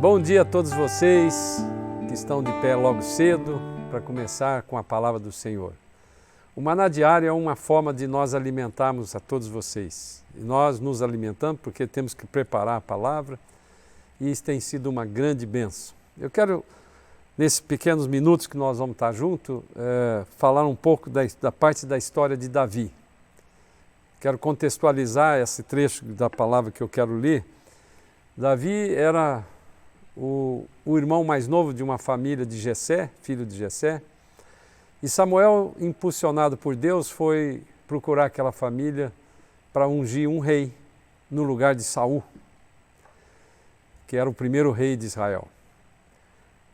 Bom dia a todos vocês que estão de pé logo cedo para começar com a palavra do Senhor. O Maná Diário é uma forma de nós alimentarmos a todos vocês. E nós nos alimentamos porque temos que preparar a palavra e isso tem sido uma grande bênção. Eu quero, nesses pequenos minutos que nós vamos estar juntos, falar um pouco da parte da história de Davi. Quero contextualizar esse trecho da palavra que eu quero ler. Davi era o irmão mais novo de uma família de Jessé, filho de Jessé, e Samuel, impulsionado por Deus, foi procurar aquela família para ungir um rei no lugar de Saul, que era o primeiro rei de Israel.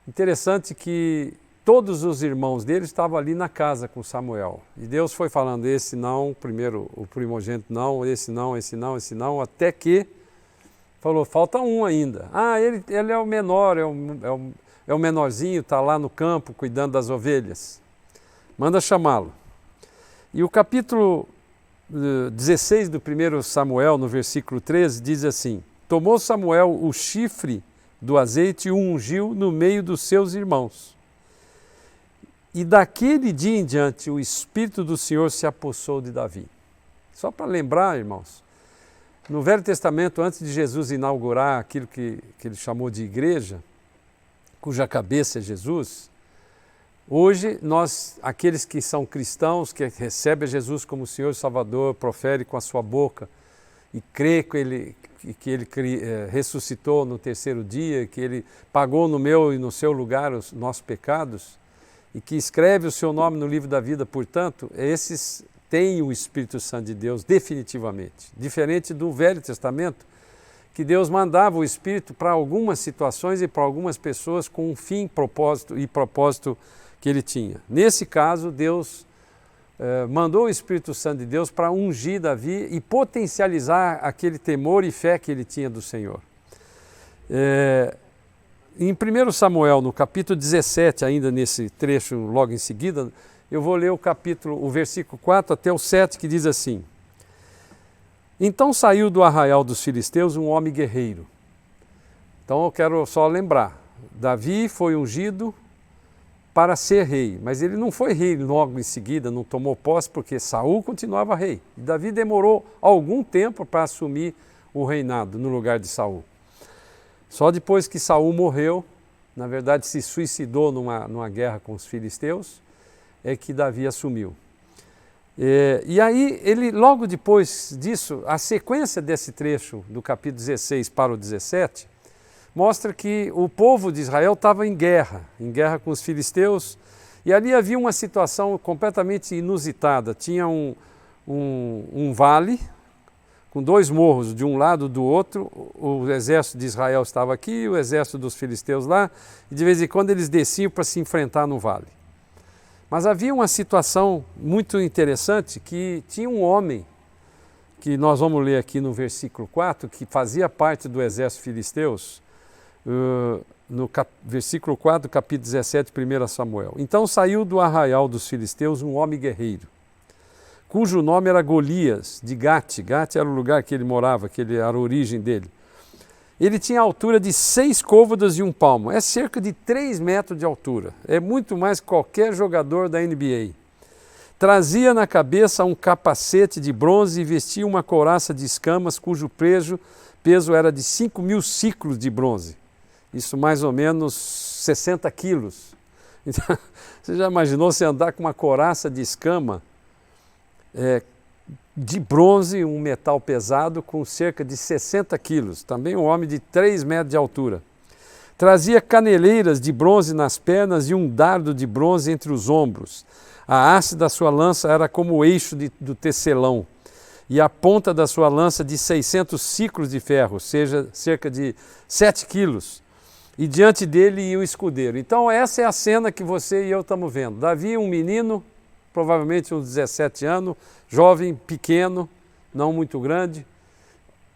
Interessante que todos os irmãos dele estavam ali na casa com Samuel, e Deus foi falando, esse não, primeiro o primogênito não, esse não, esse não, esse não, até que falou, falta um ainda. Ah, ele é o menor, é o menorzinho, está lá no campo cuidando das ovelhas. Manda chamá-lo. E o capítulo 16 do 1 Samuel, no versículo 13, diz assim, tomou Samuel o chifre do azeite e o ungiu no meio dos seus irmãos. E daquele dia em diante o Espírito do Senhor se apossou de Davi. Só para lembrar, irmãos, no Velho Testamento, antes de Jesus inaugurar aquilo que ele chamou de igreja, cuja cabeça é Jesus, hoje nós, aqueles que são cristãos, que recebem Jesus como Senhor e Salvador, profere com a sua boca e crê que ele ressuscitou no terceiro dia, que ele pagou no meu e no seu lugar os nossos pecados e que escreve o seu nome no livro da vida, portanto, esses têm o Espírito Santo de Deus definitivamente. Diferente do Velho Testamento, que Deus mandava o Espírito para algumas situações e para algumas pessoas com um fim, propósito que ele tinha. Nesse caso, Deus mandou o Espírito Santo de Deus para ungir Davi e potencializar aquele temor e fé que ele tinha do Senhor. Em 1 Samuel, no capítulo 17, ainda nesse trecho logo em seguida, eu vou ler o versículo 4 até o 7, que diz assim, então saiu do arraial dos filisteus um homem guerreiro. Então eu quero só lembrar, Davi foi ungido para ser rei, mas ele não foi rei logo em seguida, não tomou posse porque Saul continuava rei. E Davi demorou algum tempo para assumir o reinado no lugar de Saul. Só depois que Saul morreu, na verdade se suicidou numa guerra com os filisteus, é que Davi assumiu. E aí, ele logo depois disso, a sequência desse trecho do capítulo 16 para o 17, mostra que o povo de Israel estava em guerra com os filisteus, e ali havia uma situação completamente inusitada. Tinha um vale com dois morros de um lado do outro, o exército de Israel estava aqui, o exército dos filisteus lá, e de vez em quando eles desciam para se enfrentar no vale. Mas havia uma situação muito interessante que tinha um homem, que nós vamos ler aqui no versículo 4, que fazia parte do exército filisteus, no versículo 4, capítulo 17, 1 Samuel. Então saiu do arraial dos filisteus um homem guerreiro, cujo nome era Golias, de Gate. Gate era o lugar que ele morava, que era a origem dele. Ele tinha a altura de 6 côvados e 1 palmo, é cerca de 3 metros de altura, é muito mais que qualquer jogador da NBA. Trazia na cabeça um capacete de bronze e vestia uma couraça de escamas cujo peso era de 5.000 ciclos de bronze, isso mais ou menos 60 quilos. Então, você já imaginou você andar com uma couraça de escama de bronze, um metal pesado com cerca de 60 quilos, também um homem de 3 metros de altura. Trazia caneleiras de bronze nas pernas e um dardo de bronze entre os ombros. A haste da sua lança era como o eixo do tecelão, e a ponta da sua lança de 600 ciclos de ferro, ou seja, cerca de 7 quilos. E diante dele ia o escudeiro. Então essa é a cena que você e eu estamos vendo. Davi, um menino, provavelmente uns 17 anos, jovem, pequeno, não muito grande,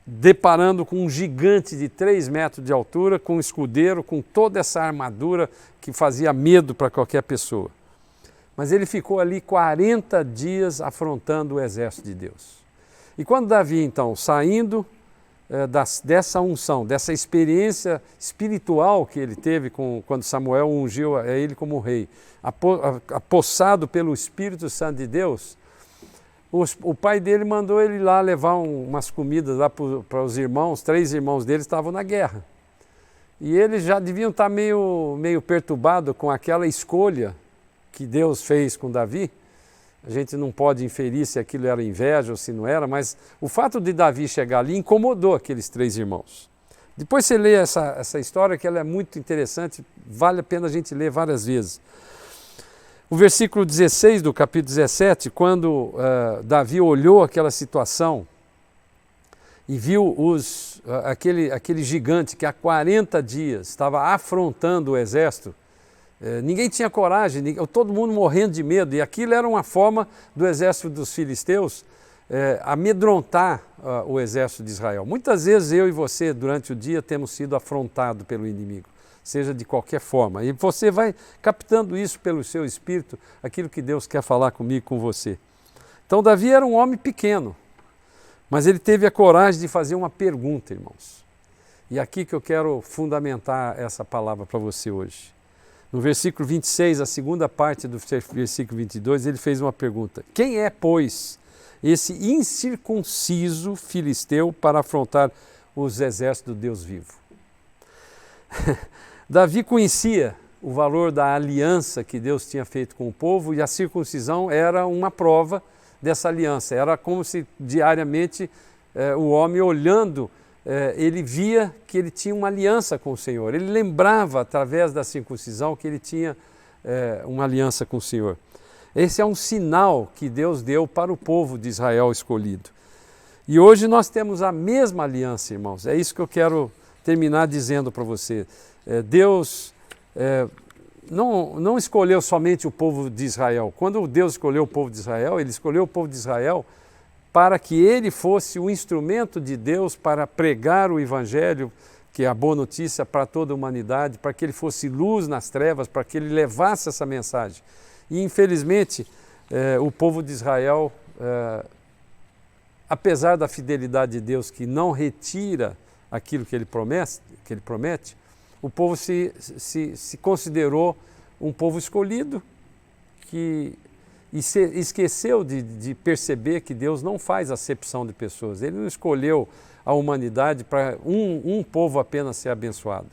deparando com um gigante de 3 metros de altura, com um escudeiro, com toda essa armadura que fazia medo para qualquer pessoa. Mas ele ficou ali 40 dias afrontando o exército de Deus. E quando Davi, então, saindo dessa unção, dessa experiência espiritual que ele teve quando Samuel ungiu a ele como rei, apossado pelo Espírito Santo de Deus, o pai dele mandou ele lá levar umas comidas lá para os irmãos, 3 irmãos dele estavam na guerra. E eles já deviam estar meio perturbados com aquela escolha que Deus fez com Davi. A gente não pode inferir se aquilo era inveja ou se não era, mas o fato de Davi chegar ali incomodou aqueles 3 irmãos. Depois você lê essa história, que ela é muito interessante, vale a pena a gente ler várias vezes. O versículo 16 do capítulo 17, quando Davi olhou aquela situação e viu aquele gigante que há 40 dias estava afrontando o exército, ninguém tinha coragem, todo mundo morrendo de medo, e aquilo era uma forma do exército dos filisteus amedrontar o exército de Israel. Muitas vezes eu e você, durante o dia, temos sido afrontados pelo inimigo, seja de qualquer forma, e você vai captando isso pelo seu espírito, aquilo que Deus quer falar comigo, com você. Então Davi era um homem pequeno, mas ele teve a coragem de fazer uma pergunta, irmãos. E aqui que eu quero fundamentar essa palavra para você hoje. No versículo 26, a segunda parte do versículo 22, ele fez uma pergunta: quem é, pois, esse incircunciso filisteu para afrontar os exércitos do Deus vivo? Davi conhecia o valor da aliança que Deus tinha feito com o povo, e a circuncisão era uma prova dessa aliança. Era como se diariamente o homem olhando, ele via que ele tinha uma aliança com o Senhor. Ele lembrava através da circuncisão que ele tinha uma aliança com o Senhor. Esse é um sinal que Deus deu para o povo de Israel escolhido. E hoje nós temos a mesma aliança, irmãos. É isso que eu quero terminar dizendo para você. Deus não escolheu somente o povo de Israel. Quando Deus escolheu o povo de Israel, ele escolheu o povo de Israel para que ele fosse o instrumento de Deus para pregar o Evangelho, que é a boa notícia para toda a humanidade, para que ele fosse luz nas trevas, para que ele levasse essa mensagem. E infelizmente o povo de Israel, apesar da fidelidade de Deus, que não retira aquilo que ele promete, o povo se considerou um povo escolhido e esqueceu de perceber que Deus não faz acepção de pessoas. Ele não escolheu a humanidade para um povo apenas ser abençoado.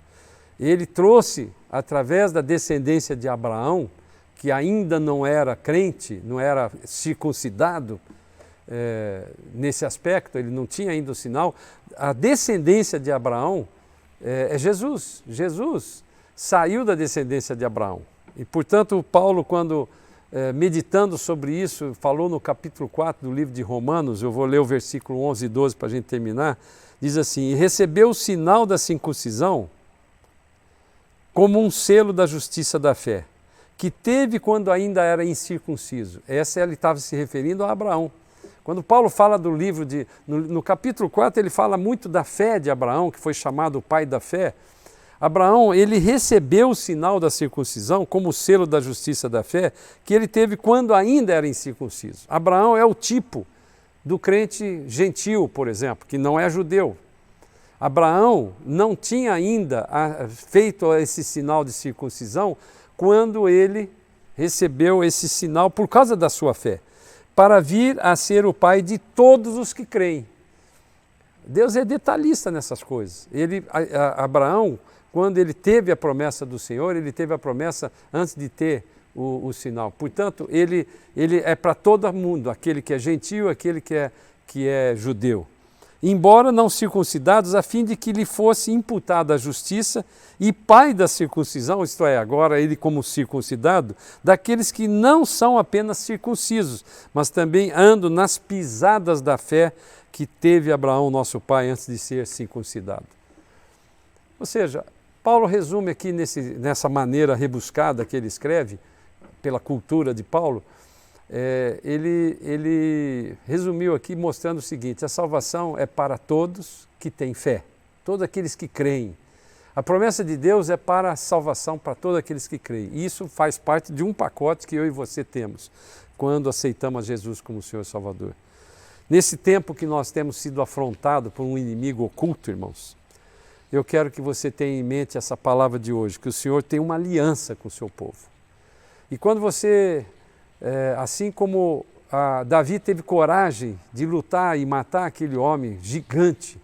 Ele trouxe, através da descendência de Abraão, que ainda não era crente, não era circuncidado, nesse aspecto, ele não tinha ainda o sinal. A descendência de Abraão é Jesus. Jesus saiu da descendência de Abraão. E, portanto, Paulo, quando meditando sobre isso, falou no capítulo 4 do livro de Romanos, eu vou ler o versículo 11 e 12 para a gente terminar, diz assim: e recebeu o sinal da circuncisão como um selo da justiça da fé, que teve quando ainda era incircunciso. Ele estava se referindo a Abraão. Quando Paulo fala do livro no capítulo 4, ele fala muito da fé de Abraão, que foi chamado o pai da fé. Abraão, ele recebeu o sinal da circuncisão como selo da justiça da fé, que ele teve quando ainda era incircunciso. Abraão é o tipo do crente gentil, por exemplo, que não é judeu. Abraão não tinha ainda feito esse sinal de circuncisão quando ele recebeu esse sinal por causa da sua fé, para vir a ser o pai de todos os que creem. Deus é detalhista nessas coisas. Abraão, quando ele teve a promessa do Senhor, ele teve a promessa antes de ter o sinal. Portanto, ele é para todo mundo, aquele que é gentil, aquele que é judeu. Embora não circuncidados, a fim de que lhe fosse imputada a justiça, e pai da circuncisão, isto é, agora ele como circuncidado, daqueles que não são apenas circuncisos, mas também andam nas pisadas da fé que teve Abraão, nosso pai, antes de ser circuncidado. Ou seja, Paulo resume aqui nessa maneira rebuscada que ele escreve, pela cultura de Paulo, ele resumiu aqui mostrando o seguinte: a salvação é para todos que têm fé, todos aqueles que creem. A promessa de Deus é para a salvação para todos aqueles que creem. E isso faz parte de um pacote que eu e você temos, quando aceitamos Jesus como Senhor e Salvador. Nesse tempo que nós temos sido afrontados por um inimigo oculto, irmãos, eu quero que você tenha em mente essa palavra de hoje, que o Senhor tem uma aliança com o seu povo. E quando você, assim como Davi teve coragem de lutar e matar aquele homem gigante,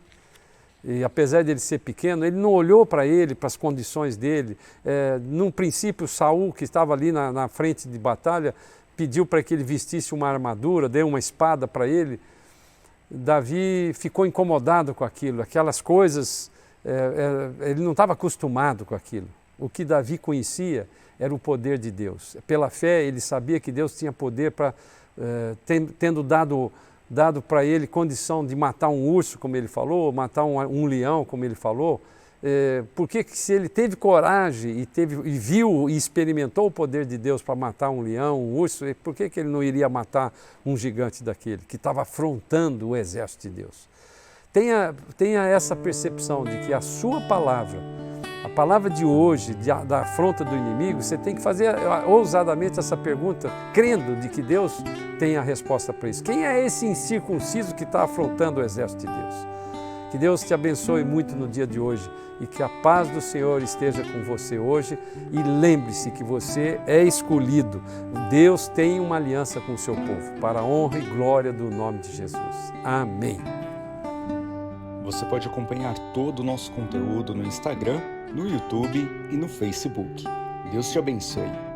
e apesar de ele ser pequeno, ele não olhou para ele, para as condições dele. Num princípio, Saul, que estava ali na frente de batalha, pediu para que ele vestisse uma armadura, deu uma espada para ele. Davi ficou incomodado com aquilo, aquelas coisas, ele não estava acostumado com aquilo. O que Davi conhecia era o poder de Deus. Pela fé, ele sabia que Deus tinha poder para, tendo dado para ele condição de matar um urso, como ele falou, matar um leão, como ele falou. Porque se ele teve coragem e viu e experimentou o poder de Deus para matar um leão, um urso, por que ele não iria matar um gigante daquele que estava afrontando o exército de Deus? Tenha essa percepção de que a sua palavra, a palavra de hoje, da afronta do inimigo, você tem que fazer ousadamente essa pergunta, crendo de que Deus tem a resposta para isso. Quem é esse incircunciso que está afrontando o exército de Deus? Que Deus te abençoe muito no dia de hoje e que a paz do Senhor esteja com você hoje. E lembre-se que você é escolhido. Deus tem uma aliança com o seu povo, para a honra e glória do nome de Jesus. Amém. Você pode acompanhar todo o nosso conteúdo no Instagram, no YouTube e no Facebook. Deus te abençoe.